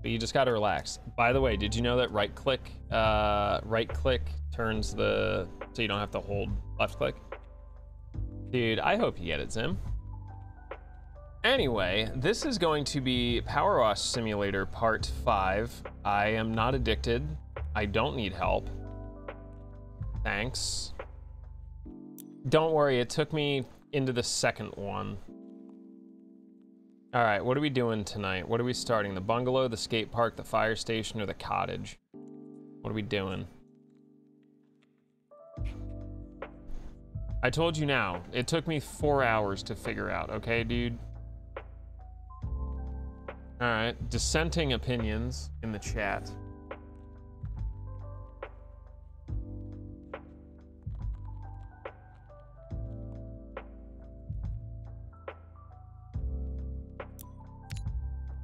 but you just gotta relax. By the way, did you know that right click turns the, so you don't have to hold left click? Dude, I hope you get it, Zim. Anyway, this is going to be PowerWash Simulator Part 5. I am not addicted. I don't need help. Thanks. Don't worry, it took me into the second one. All right, what are we doing tonight? What are we starting? The bungalow, the skate park, the fire station, or the cottage? What are we doing? I told you now, it took me 4 hours to figure out, okay, dude? All right, dissenting opinions in the chat.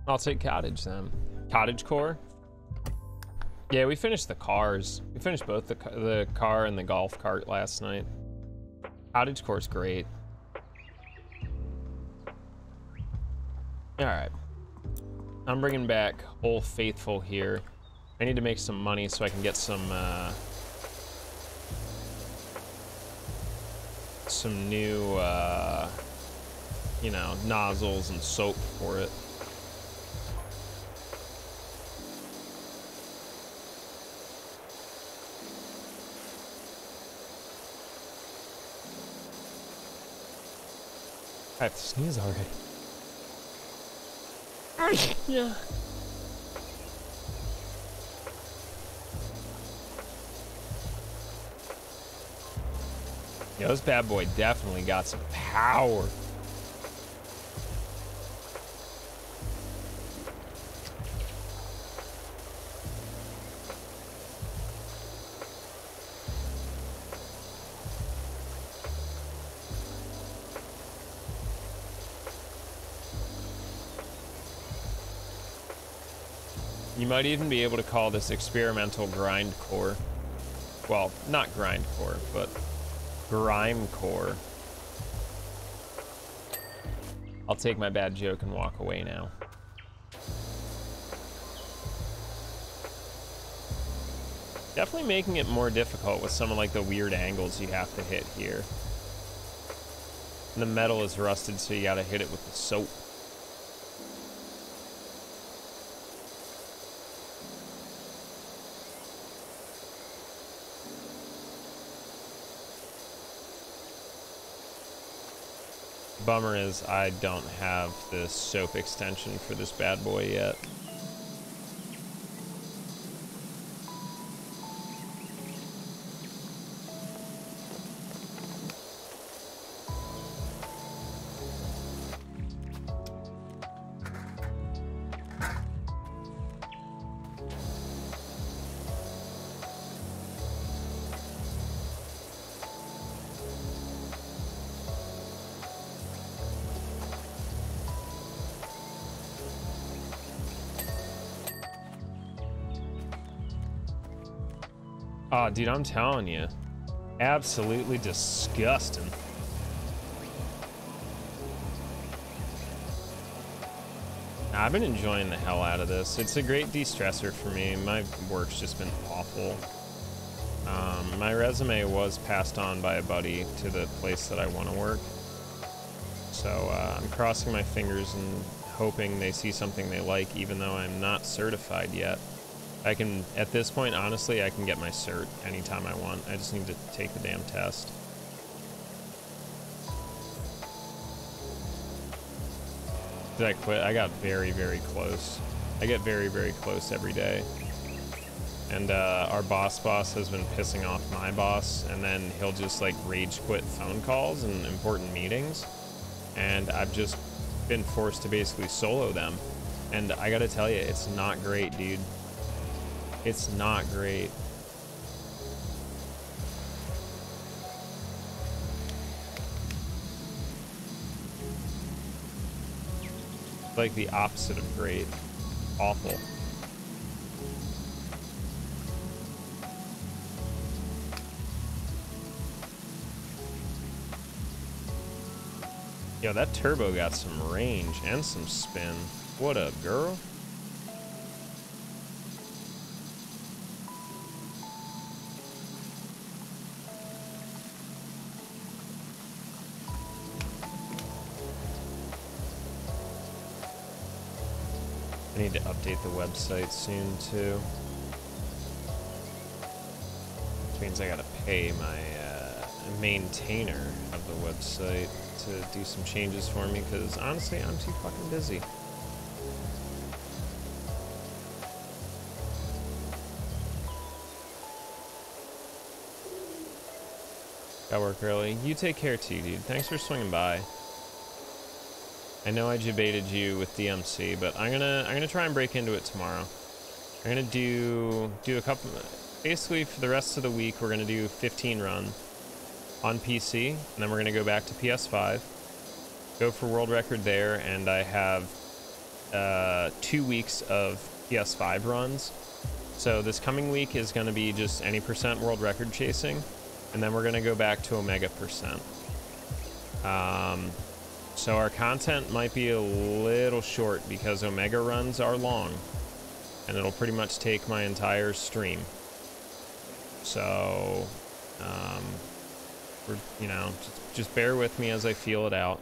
I'll take cottage then. Cottage core? Yeah, we finished the cars. We finished both the car and the golf cart last night. Cottage core's great. All right. I'm bringing back Old Faithful here. I need to make some money so I can get some new, you know, nozzles and soap for it. I have to sneeze already. Yeah. Yeah, this bad boy definitely got some power. You might even be able to call this experimental grind core. Well, not grind core, but grime core. I'll take my bad joke and walk away now. Definitely making it more difficult with some of like the weird angles you have to hit here. And the metal is rusted, so you gotta hit it with the soap. Bummer is I don't have the soap extension for this bad boy yet. Oh, dude, I'm telling you, absolutely disgusting. I've been enjoying the hell out of this. It's a great de-stressor for me. My work's just been awful. My resume was passed on by a buddy to the place that I want to work. So I'm crossing my fingers and hoping they see something they like, even though I'm not certified yet. I can, at this point, honestly, I can get my cert anytime I want. I just need to take the damn test. Did I quit? I got very, very close. I get very, very close every day. And our boss has been pissing off my boss, and then he'll just like rage quit phone calls and important meetings. And I've just been forced to basically solo them. And I gotta tell you, it's not great, dude. It's not great. Like the opposite of great. Awful. Yo, that turbo got some range and some spin. What up, girl? I need to update the website soon too. Which means I gotta pay my maintainer of the website to do some changes for me, because honestly, I'm too fucking busy. Got work early. You take care too, dude. Thanks for swinging by. I know I debated you with DMC, but I'm gonna try and break into it tomorrow. I'm gonna do a couple. Basically, for the rest of the week, we're gonna do 15 run on PC, and then we're gonna go back to PS5, go for world record there, and I have 2 weeks of PS5 runs. So this coming week is gonna be just any % world record chasing, and then we're gonna go back to Omega %. So our content might be a little short because Omega runs are long, and it'll pretty much take my entire stream. So, you know, just bear with me as I feel it out.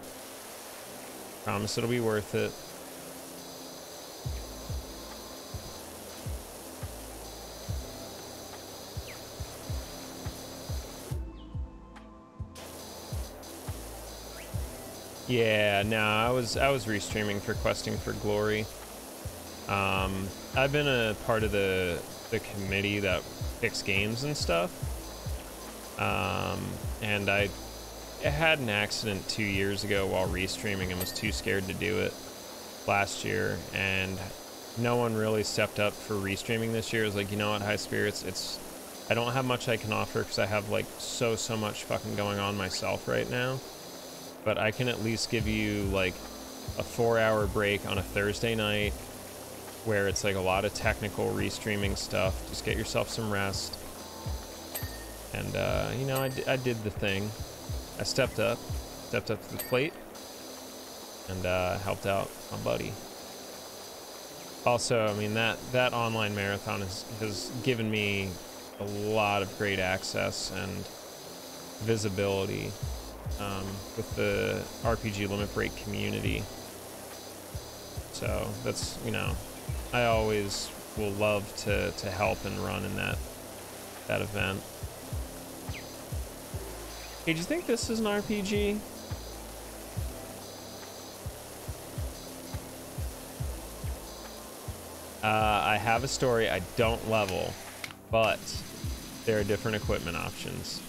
Promise it'll be worth it. Yeah, no, I was restreaming for Questing for Glory. I've been a part of the committee that picks games and stuff. And I had an accident 2 years ago while restreaming and was too scared to do it last year, and no one really stepped up for restreaming this year. It was like, you know what, High Spirits, I don't have much I can offer because I have like so much fucking going on myself right now. But I can at least give you like a 4-hour break on a Thursday night where it's like a lot of technical restreaming stuff. Just get yourself some rest. And, you know, I did the thing. I stepped up to the plate and helped out my buddy. Also, I mean, that online marathon has given me a lot of great access and visibility with the RPG Limit Break community. So that's, you know, I always will love to help and run in that event. Hey, do you think this is an RPG? I have a story. I don't level, but there are different equipment options.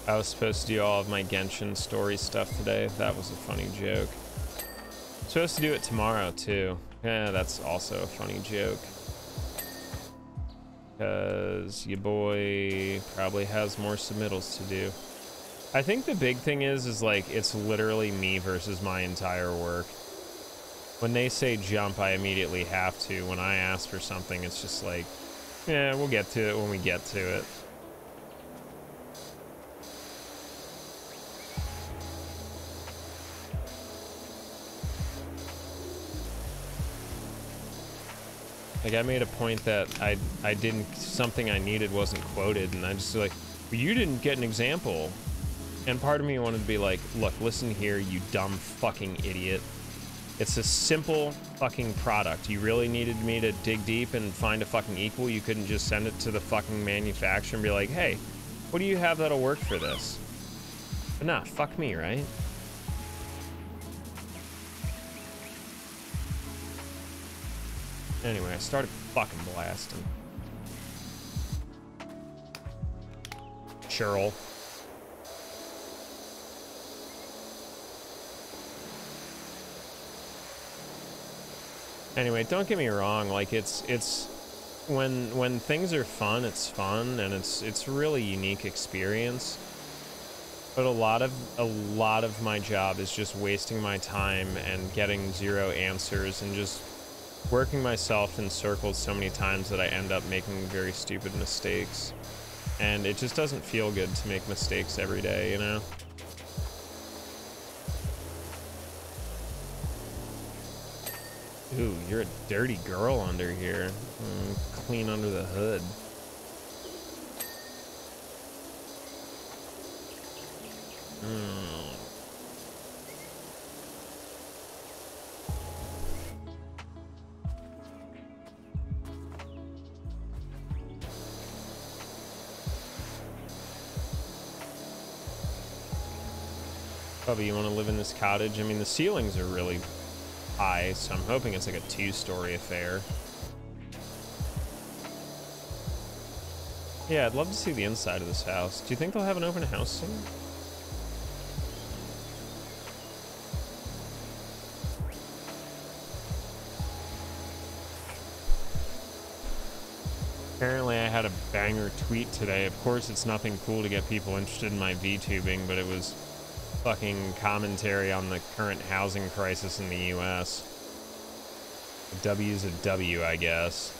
I was supposed to do all of my Genshin story stuff today. That was a funny joke. Supposed to do it tomorrow too. Yeah, that's also a funny joke. Because your boy probably has more submittals to do. I think the big thing is like, it's literally me versus my entire work. When they say jump, I immediately have to. When I ask for something, it's just like, yeah, we'll get to it when we get to it. Like, I made a point that I didn't, something I needed wasn't quoted, and I just like, well, you didn't get an example. And part of me wanted to be like, look, listen here, you dumb fucking idiot. It's a simple fucking product. You really needed me to dig deep and find a fucking equal? You couldn't just send it to the fucking manufacturer and be like, hey, what do you have that'll work for this? But nah, fuck me, right? Anyway, I started fucking blasting. Churl. Anyway, don't get me wrong, like it's when things are fun, it's fun, and it's a really unique experience. But a lot of my job is just wasting my time and getting zero answers and just working myself in circles so many times that I end up making very stupid mistakes. And it just doesn't feel good to make mistakes every day, you know? Ooh, you're a dirty girl under here. Clean under the hood. Bubba, you want to live in this cottage? I mean, the ceilings are really high, so I'm hoping it's like a 2-story affair. Yeah, I'd love to see the inside of this house. Do you think they'll have an open house soon? Apparently I had a banger tweet today. Of course, it's nothing cool to get people interested in my VTubing, but it was fucking commentary on the current housing crisis in the US. A W's a W, I guess.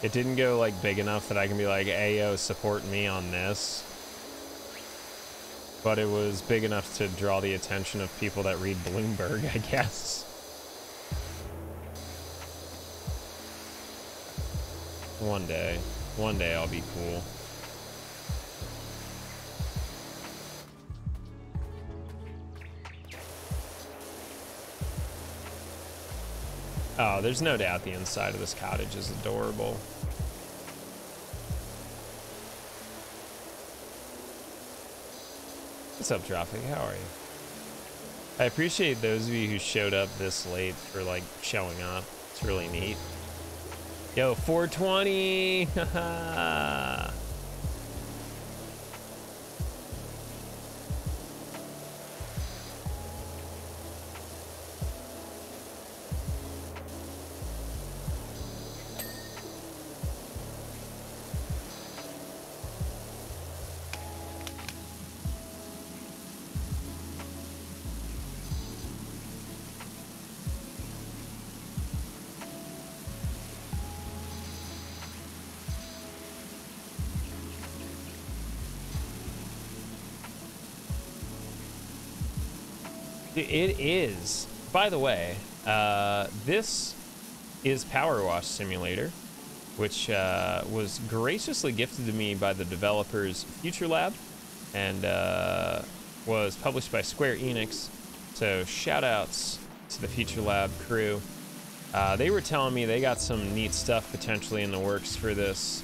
It didn't go like big enough that I can be like, Ayo, support me on this. But it was big enough to draw the attention of people that read Bloomberg, I guess. One day I'll be cool. Oh, there's no doubt the inside of this cottage is adorable. What's up, Drophic? How are you? I appreciate those of you who showed up this late for like showing up. It's really neat. Yo, 420! Haha! It is. By the way, this is PowerWash Simulator, which was graciously gifted to me by the developers Future Lab and was published by Square Enix. So shout outs to the Future Lab crew. They were telling me they got some neat stuff potentially in the works for this.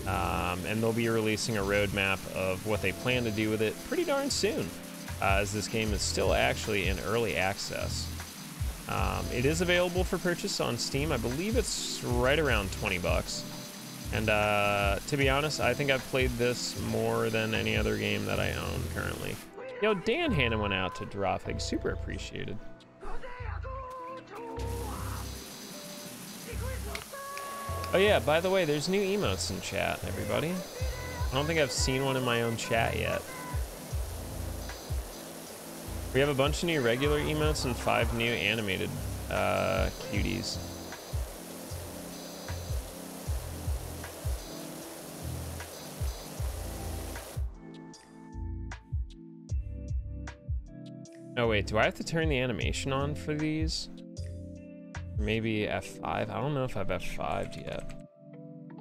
And they'll be releasing a roadmap of what they plan to do with it pretty darn soon. As this game is still actually in early access. It is available for purchase on Steam. I believe it's right around 20 bucks. And to be honest, I think I've played this more than any other game that I own currently. Yo, Dan Hanna went out to Drophic. Super appreciated. Oh yeah, by the way, there's new emotes in chat, everybody. I don't think I've seen one in my own chat yet. We have a bunch of new regular emotes and 5 new animated cuties. Oh wait, do I have to turn the animation on for these? Maybe F5? I don't know if I've F5'd yet.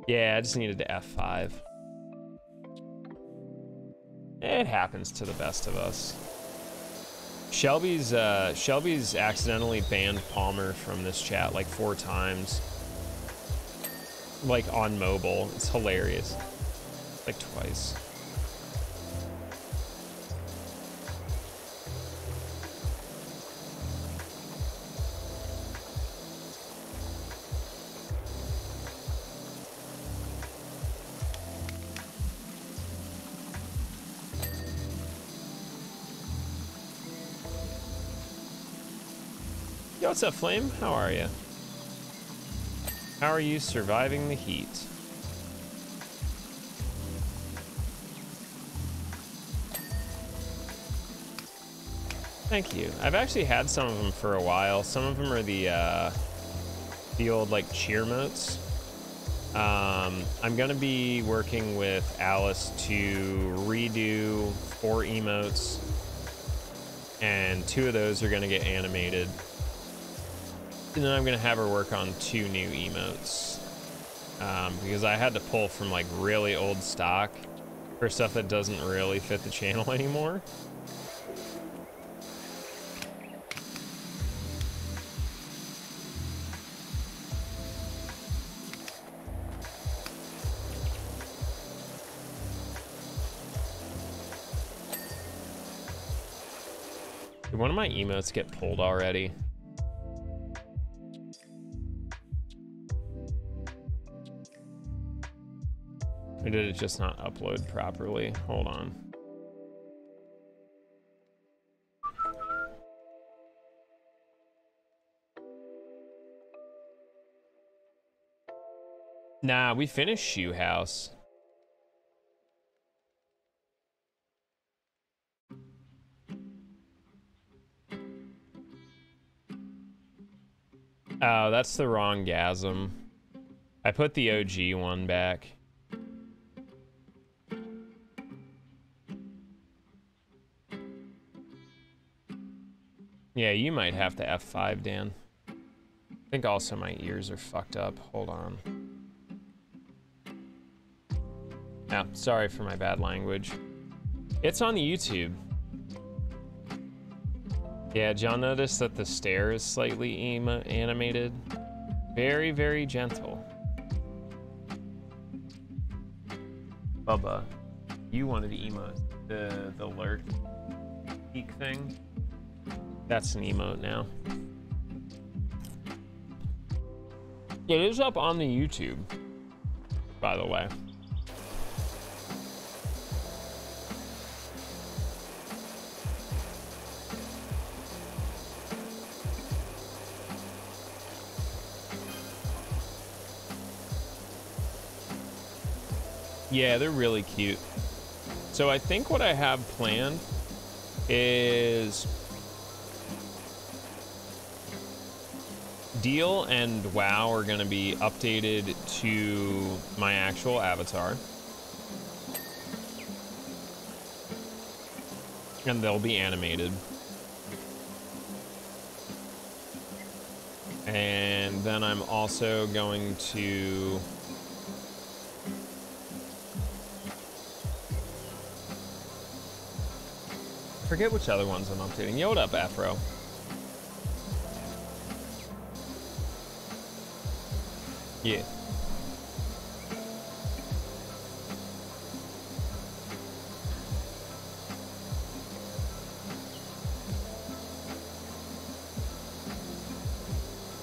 Yeah, I just needed to F5. It happens to the best of us. Shelby's accidentally banned Palmer from this chat like 4 times. Like on mobile. It's hilarious. Like twice. Yo, what's up, Flame? How are you? How are you surviving the heat? Thank you. I've actually had some of them for a while. Some of them are the old like cheer motes. I'm gonna be working with Alice to redo 4 emotes and 2 of those are gonna get animated. And then I'm gonna have her work on 2 new emotes. Because I had to pull from like really old stock for stuff that doesn't really fit the channel anymore. Did one of my emotes get pulled already? Or did it just not upload properly? Hold on. Nah, we finished Shoe House. Oh, that's the wrong gasm. I put the OG one back. Yeah, you might have to F5, Dan. I think also my ears are fucked up. Hold on. Oh, sorry for my bad language. It's on YouTube. Yeah, John noticed that the stare is slightly animated. Very, very gentle. Bubba, you wanted to emote the lurk peak thing. That's an emote now. It is up on the YouTube, by the way. Yeah, they're really cute. So I think what I have planned is Deal and WoW are going to be updated to my actual avatar. And they'll be animated. And then I'm also going to forget which other ones I'm updating. Yo, what up, Afro? Yeah. I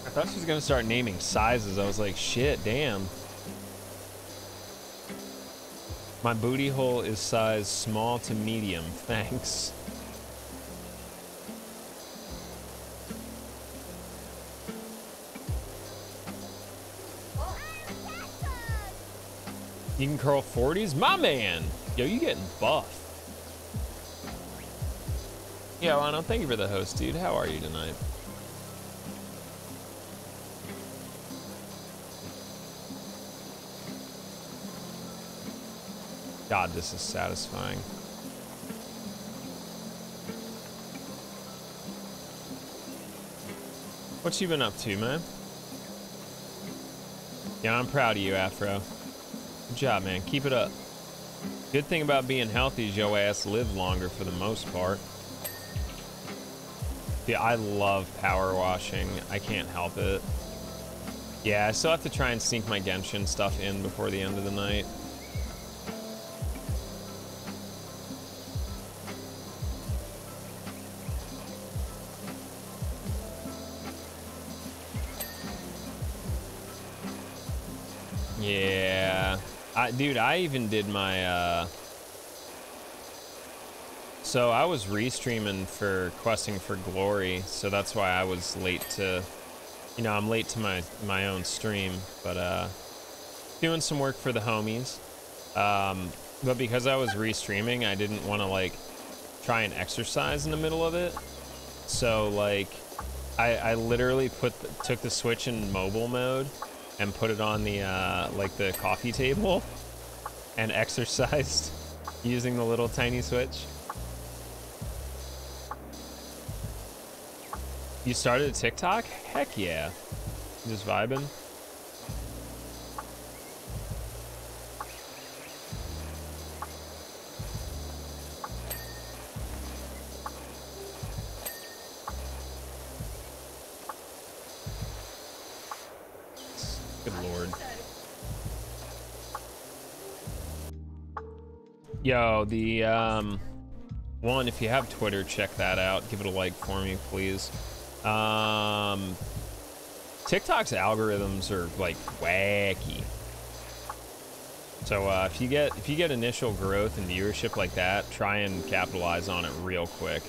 thought she was gonna start naming sizes. I was like, shit, damn. My booty hole is size small to medium, thanks. You can curl 40s? My man! Yo, you getting buff. Yo, Ano, thank you for the host, dude. How are you tonight? God, this is satisfying. What you been up to, man? Yeah, I'm proud of you, Afro. Good job, man. Keep it up. Good thing about being healthy is your ass live longer for the most part. Yeah, I love power washing. I can't help it. Yeah, I still have to try and sneak my Genshin stuff in before the end of the night. Yeah. Dude, I even did my, so I was restreaming for Questing for Glory, so that's why I was late to, you know, I'm late to my own stream, but, doing some work for the homies. But because I was restreaming, I didn't want to, like, try and exercise in the middle of it. So, like, I literally took the Switch in mobile mode and put it on the like the coffee table and exercised using the little tiny Switch. You started a TikTok? Heck yeah. Just vibing. Good lord. Yo, the one, if you have Twitter, check that out. Give it a like for me, please. TikTok's algorithms are like wacky. So if you get initial growth and viewership like that, try and capitalize on it real quick.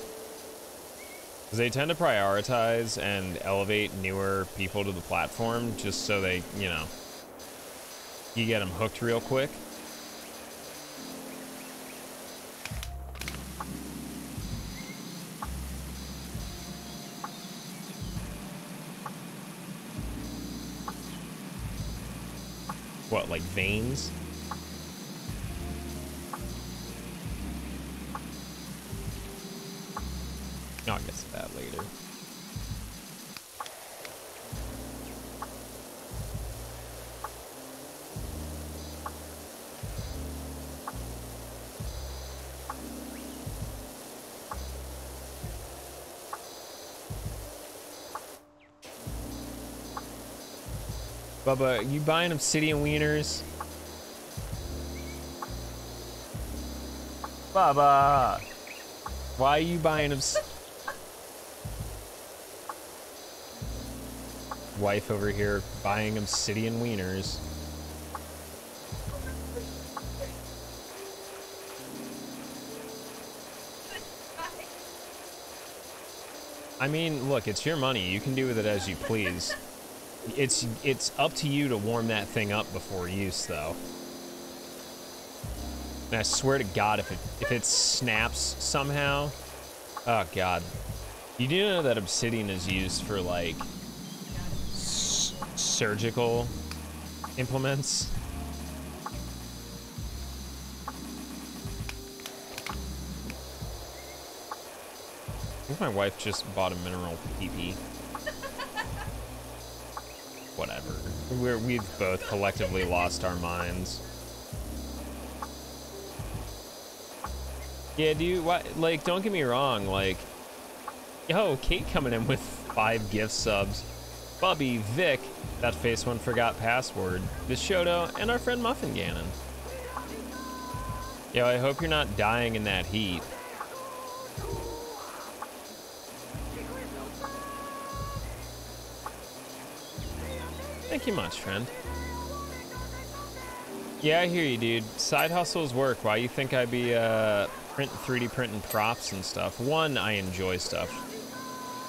Because they tend to prioritize and elevate newer people to the platform just so they, you know, you get them hooked real quick. What, like veins? I'll get to that later. Bubba, you buying obsidian wieners? Bubba, why are you buying wife over here buying obsidian wieners? I mean, look, it's your money. You can do with it as you please. It's up to you to warm that thing up before use, though. And I swear to God, if it snaps somehow, oh God, you do know that obsidian is used for like surgical implements. I think my wife just bought a mineral pee-pee. Whatever. We've both collectively lost our minds. Yeah, dude, what, like, don't get me wrong, like, yo, Kate coming in with 5 gift subs. Bubby, Vic, that face one forgot password, Vishoto, and our friend Muffin Gannon. Yo, I hope you're not dying in that heat. Thank you much, friend. Yeah, I hear you, dude. Side hustles work. Why you think I be 3D printing props and stuff? 1, I enjoy stuff.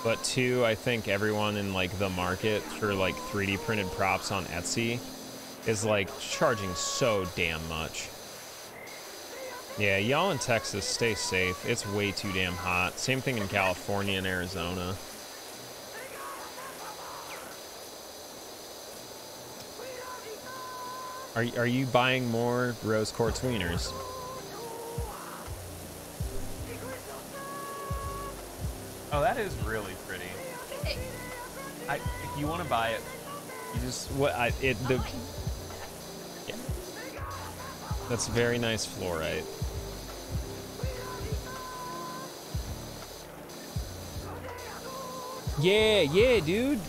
But 2, I think everyone in like the market for like 3D printed props on Etsy is like charging so damn much. Yeah, y'all in Texas, stay safe. It's way too damn hot. Same thing in California and Arizona. Are you buying more rose quartz wieners? Oh, that is really pretty. If you want to buy it, you just yeah. That's very nice fluorite. Yeah, dude.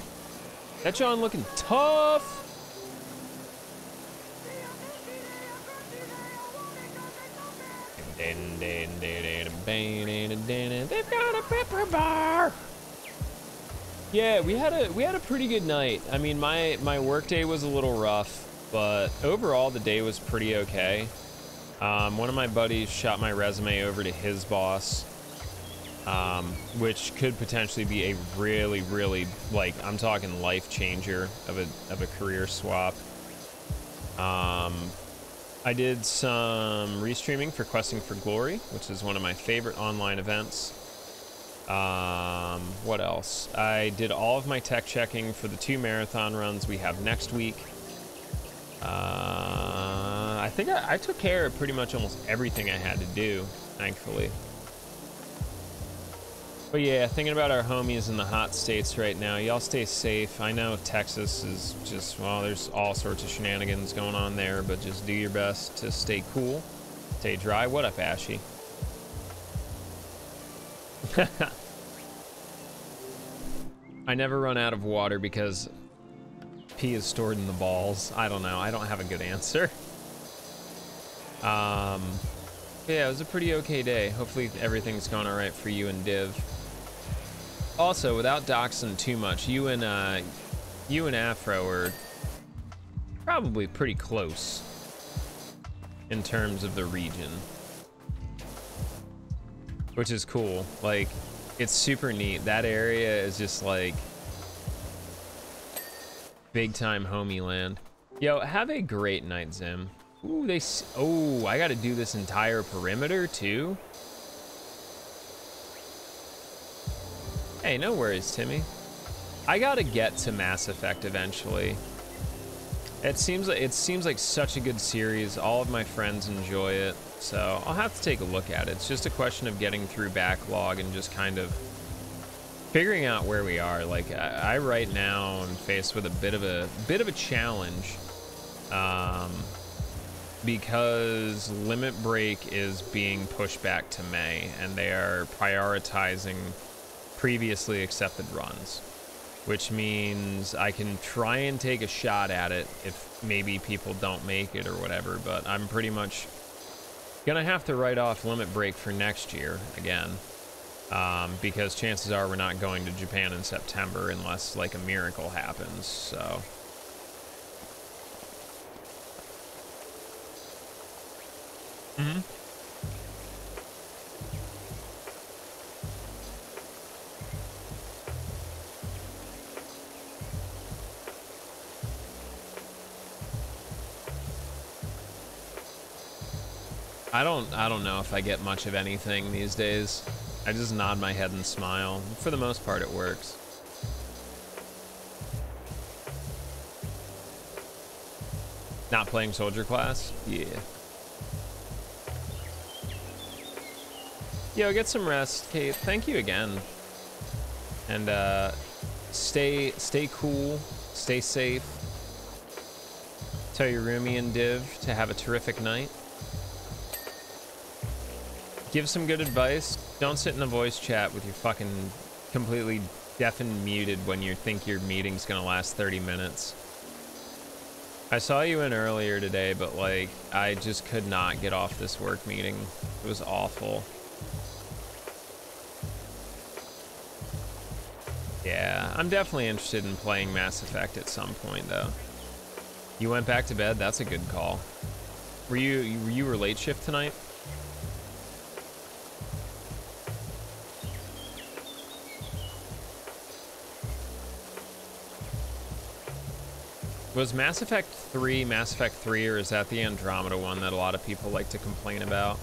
That John looking tough. They've got a pepper bar. Yeah, we had a pretty good night. I mean, my work day was a little rough, but overall the day was pretty okay. One of my buddies shot my resume over to his boss, which could potentially be a really, like, I'm talking life changer of a career swap. I did some restreaming for Questing for Glory, which is one of my favorite online events. What else? I did all of my tech checking for the 2 marathon runs we have next week. I think I took care of pretty much almost everything I had to do, thankfully. But yeah, thinking about our homies in the hot states right now. Y'all stay safe. I know Texas is just, well, there's all sorts of shenanigans going on there, but just do your best to stay cool, stay dry. What up, Ashy? I never run out of water because pee is stored in the balls. I don't know. I don't have a good answer. Yeah, it was a pretty okay day. Hopefully everything's going all right for you and Div. Also, without doxing too much, you and Afro are probably pretty close in terms of the region, which is cool. Like, it's super neat. That area is just like big time homie land. Yo, have a great night, Zim. Ooh, oh, I got to do this entire perimeter too. Hey, no worries, Timmy. I gotta get to Mass Effect eventually. It seems like such a good series. All of my friends enjoy it, so I'll have to take a look at it. It's just a question of getting through backlog and just kind of figuring out where we are. Like I right now am faced with a bit of a challenge, because Limit Break is being pushed back to May, and they are prioritizing previously accepted runs, which means I can try and take a shot at it if maybe people don't make it or whatever, but I'm pretty much gonna have to write off Limit Break for next year again, because chances are we're not going to Japan in September unless like a miracle happens. So I don't know if I get much of anything these days. I just nod my head and smile. For the most part, it works. Not playing Soldier Class? Yeah. Yo, get some rest, Kate. Thank you again. And stay cool, stay safe. Tell your roomie and Div to have a terrific night. Give some good advice. Don't sit in a voice chat with your fucking completely deaf and muted when you think your meeting's gonna last 30 minutes. I saw you in earlier today, but like, I just could not get off this work meeting. It was awful. Yeah, I'm definitely interested in playing Mass Effect at some point though. You went back to bed? That's a good call. Were you late shift tonight? Was Mass Effect 3 Mass Effect 3, or is that the Andromeda one that a lot of people like to complain about?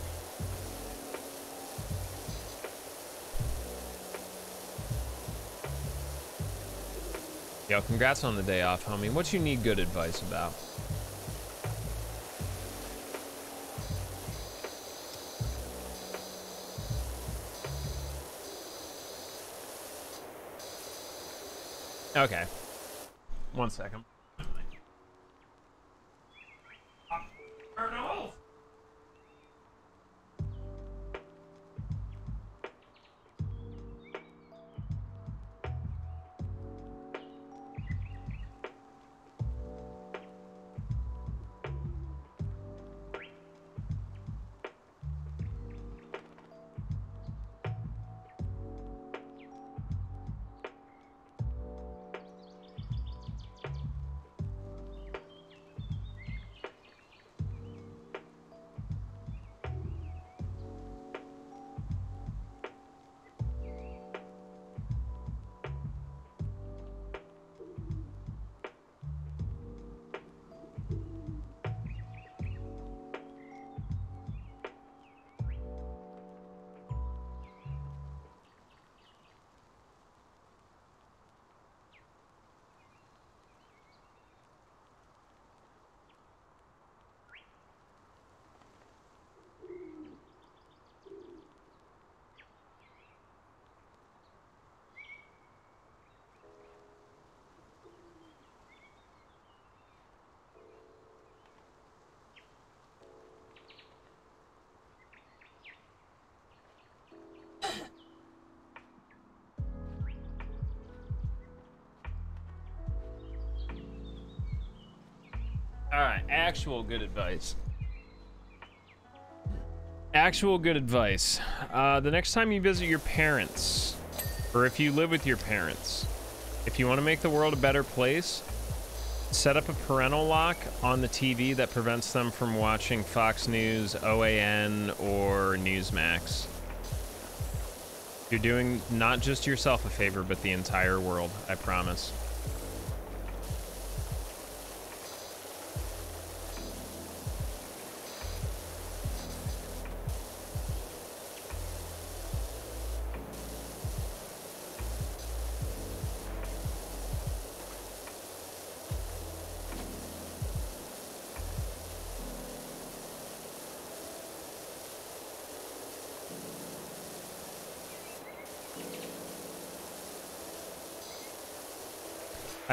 Yo, congrats on the day off, homie. What you need good advice about? Okay. 1 second. All right, actual good advice. Actual good advice. The next time you visit your parents, or if you live with your parents, if you want to make the world a better place, set up a parental lock on the TV that prevents them from watching Fox News, OAN, or Newsmax. You're doing not just yourself a favor, but the entire world, I promise.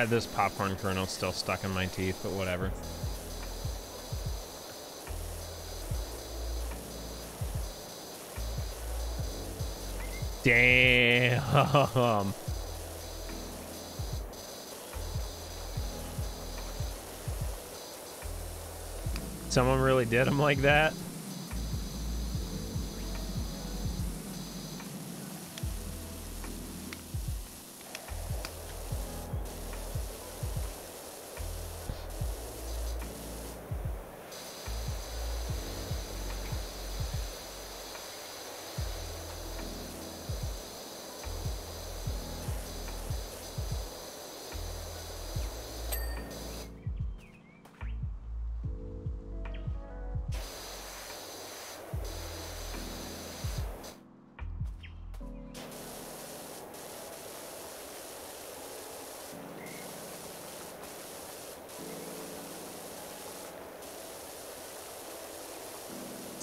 This popcorn kernel still stuck in my teeth, but whatever. Damn. Someone really did him like that?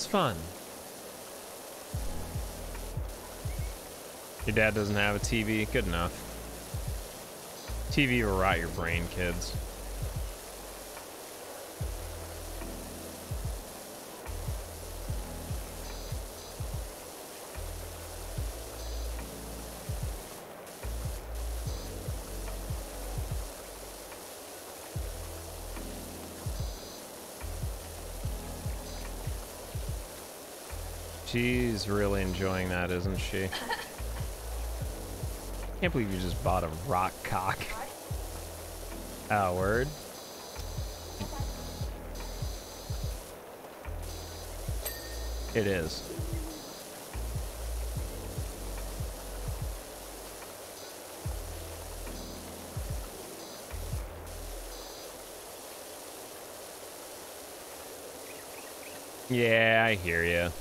Fun. Your dad doesn't have a TV? Good enough. TV will rot your brain, kids. She's really enjoying that, isn't she? Can't believe you just bought a rock cock. Oh, word? It is. Yeah, I hear you.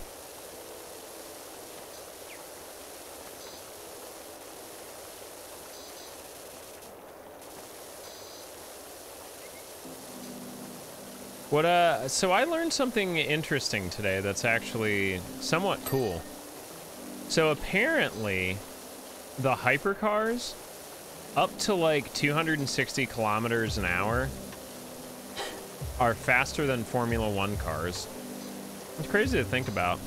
So I learned something interesting today that's actually somewhat cool. So apparently, the hypercars, up to like 260 kilometers an hour, are faster than Formula One cars. It's crazy to think about.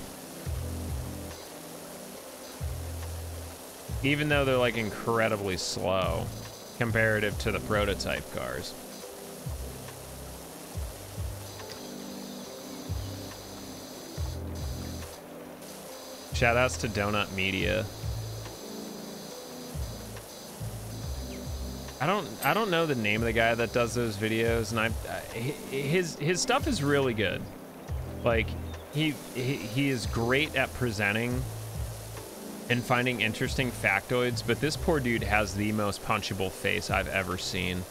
Even though they're like incredibly slow comparative to the prototype cars. Shoutouts to Donut Media. I don't know the name of the guy that does those videos, and his stuff is really good. Like he is great at presenting and finding interesting factoids, but this poor dude has the most punchable face I've ever seen.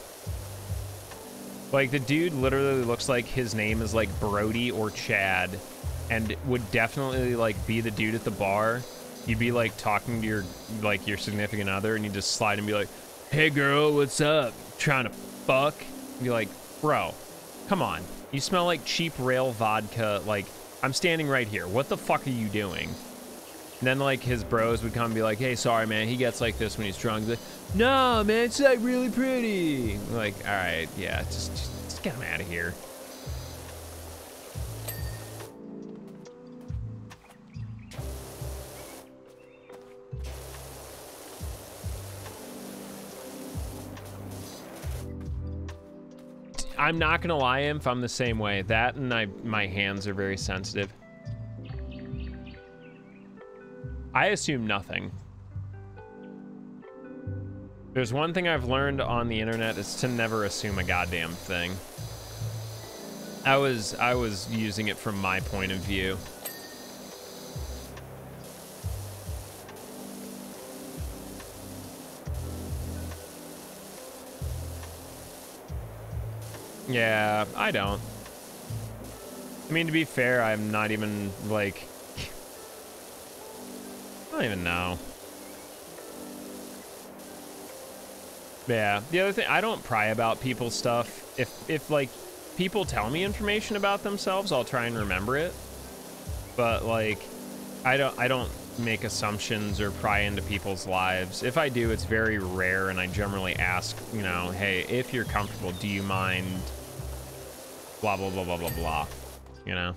Like, the dude literally looks like his name is like Brody or Chad, and would definitely like be the dude at the bar. You'd be like talking to your significant other, and you just slide and be like, "Hey girl, what's up? Trying to fuck?" And be like, "Bro, come on. You smell like cheap rail vodka. Like, I'm standing right here. What the fuck are you doing?" And then like his bros would come and be like, "Hey, sorry man, he gets like this when he's drunk." He's like, "No man, it's like really pretty." I'm like, all right, yeah, just get him out of here. I'm not gonna lie, Imp, I'm the same way. That and my hands are very sensitive. I assume nothing. There's one thing I've learned on the internet is to never assume a goddamn thing. I was using it from my point of view. Yeah, I don't. I mean, to be fair, I'm not even, like... I don't even know. Yeah, the other thing, I don't pry about people's stuff. If like, people tell me information about themselves, I'll try and remember it. But, like, I don't make assumptions or pry into people's lives. If I do, it's very rare, and I generally ask, you know, hey, if you're comfortable, do you mind... blah, blah, blah, blah, blah, blah, you know?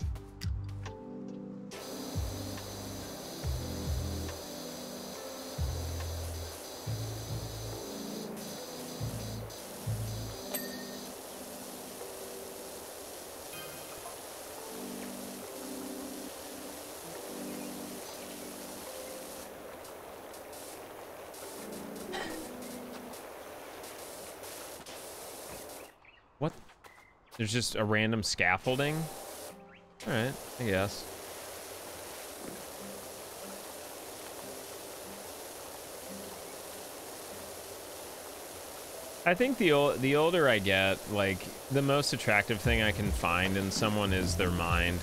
What? There's just a random scaffolding? Alright, I guess. I think the older I get, like, the most attractive thing I can find in someone is their mind.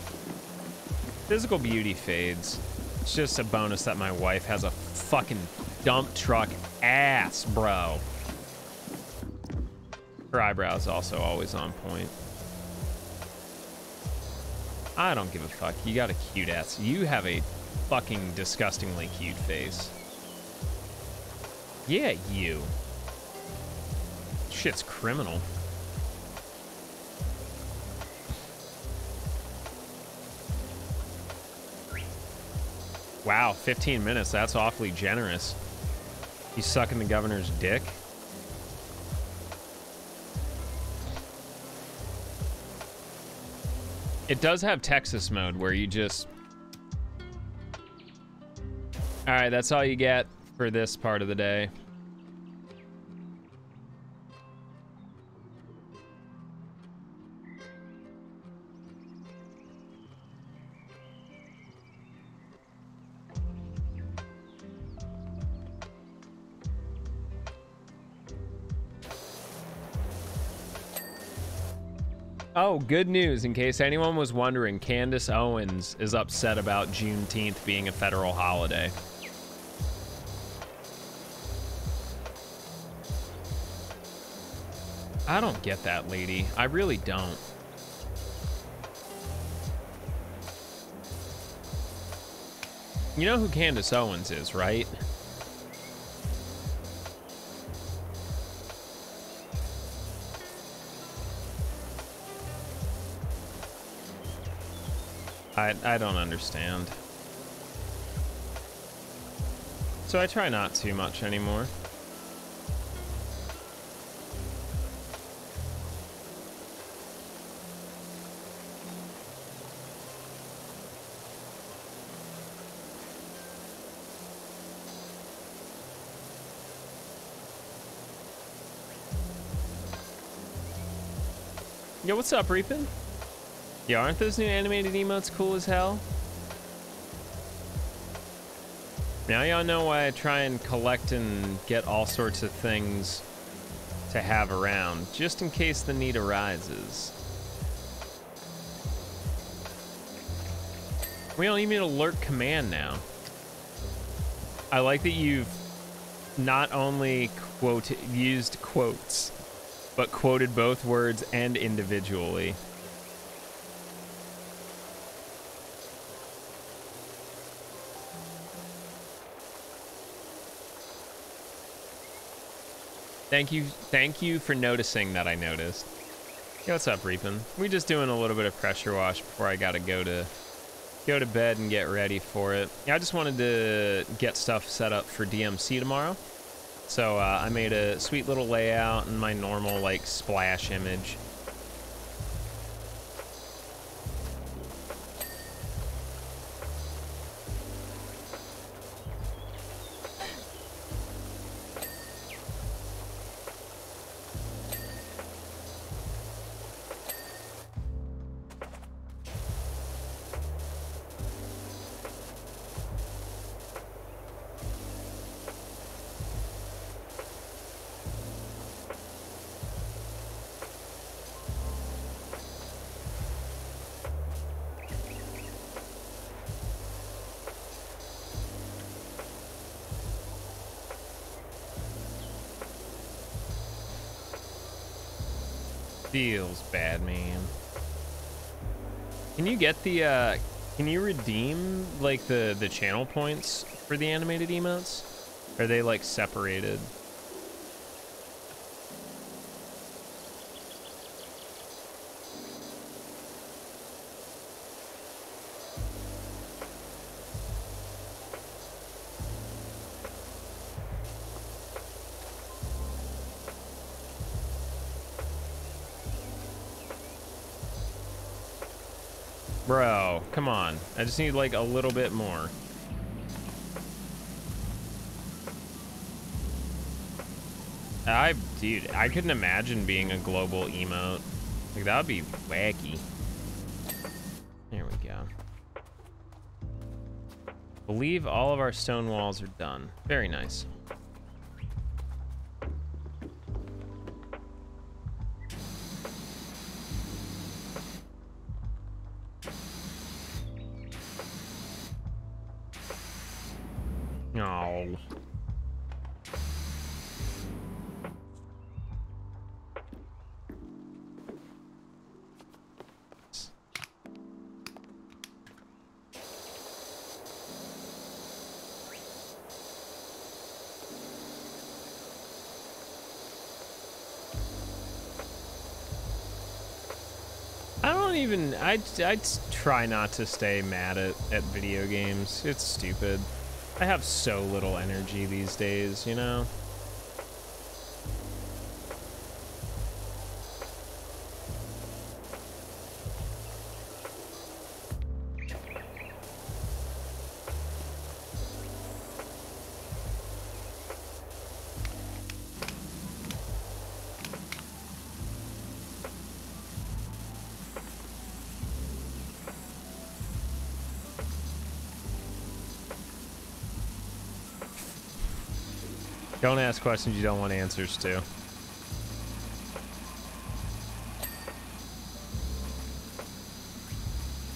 Physical beauty fades. It's just a bonus that my wife has a fucking dump truck ass, bro. Her eyebrows also always on point. I don't give a fuck. You got a cute ass. You have a fucking disgustingly cute face. Yeah, you. Shit's criminal. Wow, 15 minutes. That's awfully generous. You sucking the governor's dick? It does have Texas mode where you just... Alright, that's all you get for this part of the day. Oh, good news. In case anyone was wondering, Candace Owens is upset about Juneteenth being a federal holiday. I don't get that, lady. I really don't. You know who Candace Owens is, right? I don't understand. So I try not too much anymore. Yo, what's up, Reapin? Yeah, aren't those new animated emotes cool as hell? Now y'all know why I try and collect and get all sorts of things to have around, just in case the need arises. We don't even need an alert command now. I like that you've not only used quotes, but quoted both words and individually. Thank you for noticing that I noticed. Hey, what's up, Reapin? We just doing a little bit of pressure wash before I gotta go to bed and get ready for it. Yeah, I just wanted to get stuff set up for DMC tomorrow. So I made a sweet little layout and my normal like splash image. Feels bad, man. Can you get the, can you redeem, like, the channel points for the animated emotes? Are they, like, separated? Bro, come on. I just need like a little bit more. Dude, I couldn't imagine being a global emote. Like, that would be wacky. There we go. Believe all of our stone walls are done. Very nice. Oh. I try not to stay mad at video games. It's stupid. I have so little energy these days, you know? Don't ask questions you don't want answers to.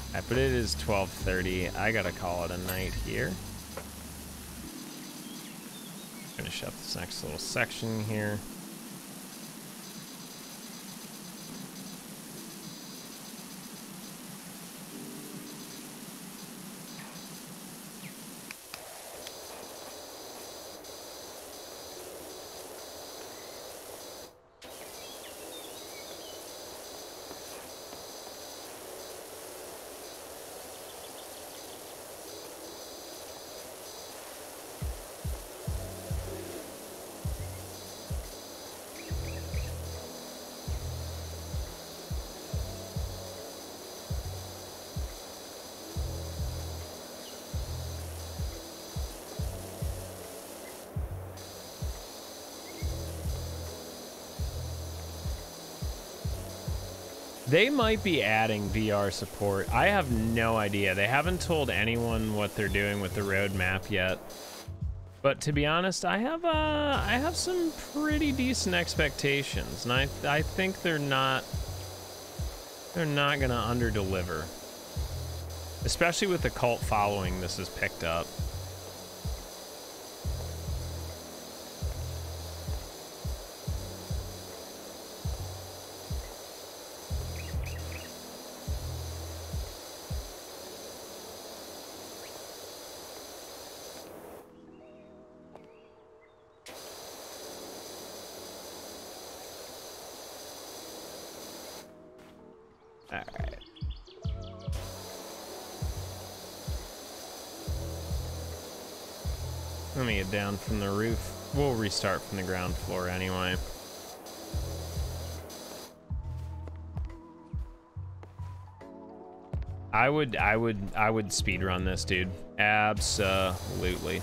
Alright, but it is 12:30. I gotta call it a night here. Finish up this next little section here. They might be adding VR support. I have no idea. They haven't told anyone what they're doing with the roadmap yet. But to be honest, I have some pretty decent expectations, and I think they're not gonna underdeliver, especially with the cult following this has picked up. Let me get down from the roof. We'll restart from the ground floor anyway. I would speedrun this, dude. Absolutely.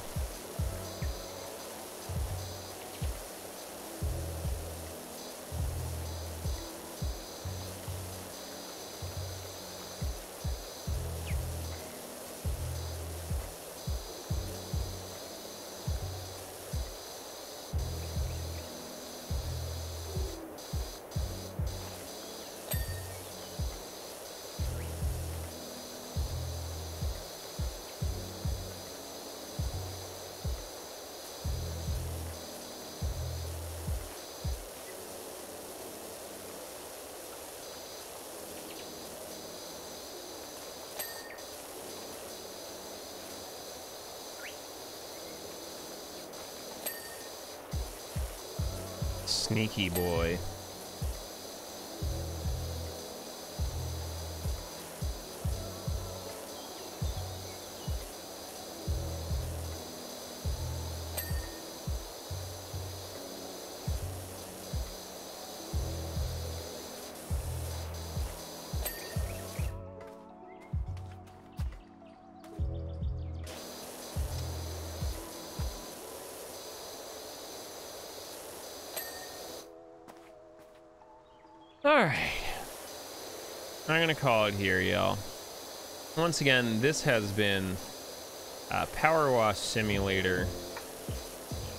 Sneaky boy. All right, I'm gonna call it here, y'all. Once again, this has been PowerWash Simulator,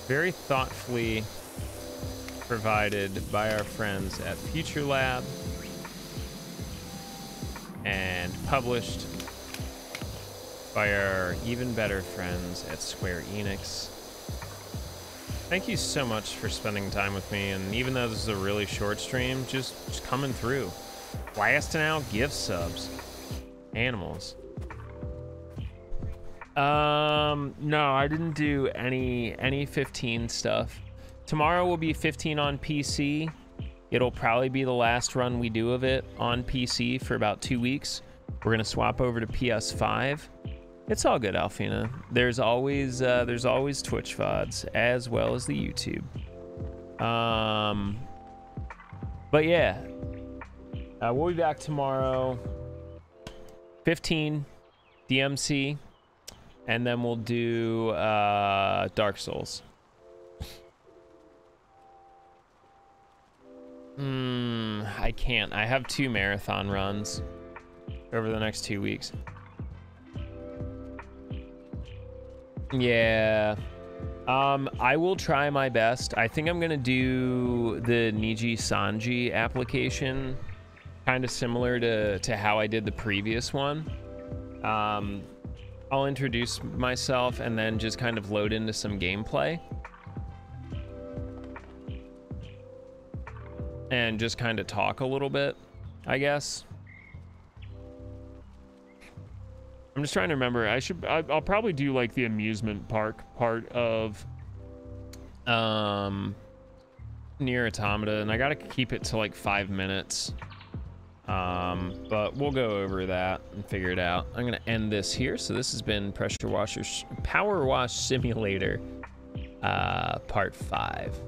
very thoughtfully provided by our friends at Future Lab and published by our even better friends at Square Enix. Thank you so much for spending time with me, and even though this is a really short stream, just coming through, blasting out gift subs. Animals. No, I didn't do any 15 stuff. Tomorrow will be 15 on PC. It'll probably be the last run we do of it on PC for about 2 weeks. We're gonna swap over to PS5. It's all good, Alfina. There's always Twitch VODs as well as the YouTube. But yeah, we'll be back tomorrow. 15 DMC, and then we'll do Dark Souls. I can't. I have 2 marathon runs over the next 2 weeks. Yeah. I will try my best. I think I'm gonna do the Niji Sanji application, kind of similar to how I did the previous one. I'll introduce myself and then just kind of load into some gameplay. And just kind of talk a little bit, I guess. I'm just trying to remember. I'll probably do like the amusement park part of Nier Automata, and I gotta keep it to like 5 minutes. But we'll go over that and figure it out. I'm gonna end this here. So this has been Power Wash Simulator, part 5.